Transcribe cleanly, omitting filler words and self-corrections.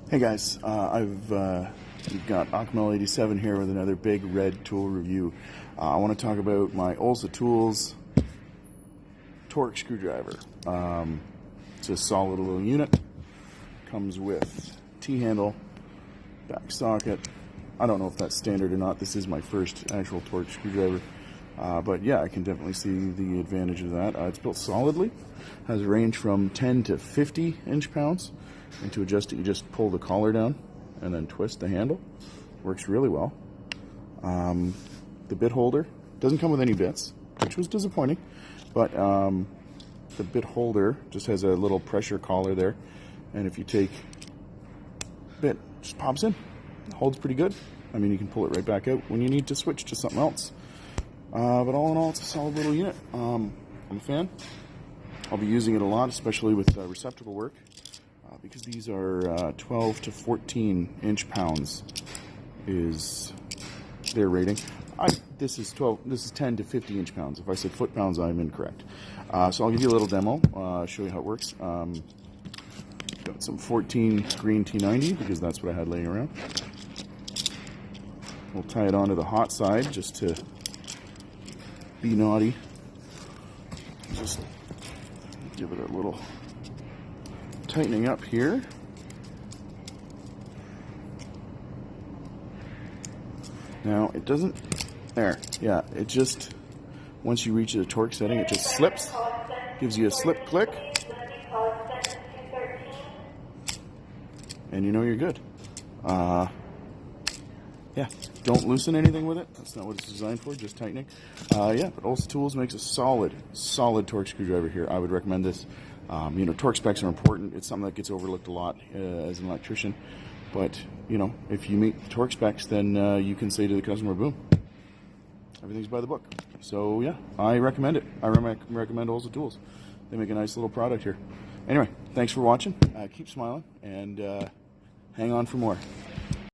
Hey guys, I've got Akmal87 here with another big red tool review. I want to talk about my Olsa Tools Torque Screwdriver. It's a solid little unit. Comes with T-handle, back socket. I don't know if that's standard or not. This is my first actual torque screwdriver. But yeah, I can definitely see the advantage of that. It's built solidly. Has a range from 10 to 50 inch-pounds. And to adjust it, you just pull the collar down and then twist the handle. Works really well. The bit holder doesn't come with any bits, which was disappointing. But the bit holder just has a little pressure collar there. And if you take bit, it just pops in. It holds pretty good. I mean, you can pull it right back out when you need to switch to something else. But all in all, it's a solid little unit. I'm a fan. I'll be using it a lot, especially with receptacle work, because these are 12 to 14 inch-pounds is their rating. This is 10 to 50 inch-pounds. If I said foot-pounds, I'm incorrect. So I'll give you a little demo, show you how it works. Got some 14 green T90 because that's what I had laying around. We'll tie it onto the hot side just to be naughty. Just give it a little tightening up here. Now it doesn't, there, yeah, it just, once you reach the torque setting, it just slips, gives you a slip click, and you know you're good. Yeah, don't loosen anything with it. That's not what it's designed for, just tightening. Yeah, but Olsa Tools makes a solid torque screwdriver here. I would recommend this. You know, torque specs are important. It's something that gets overlooked a lot as an electrician. But, you know, if you meet the torque specs, then you can say to the customer, boom, everything's by the book. So, yeah, I recommend it. I recommend Olsa Tools. They make a nice little product here. Anyway, thanks for watching. Keep smiling, and hang on for more.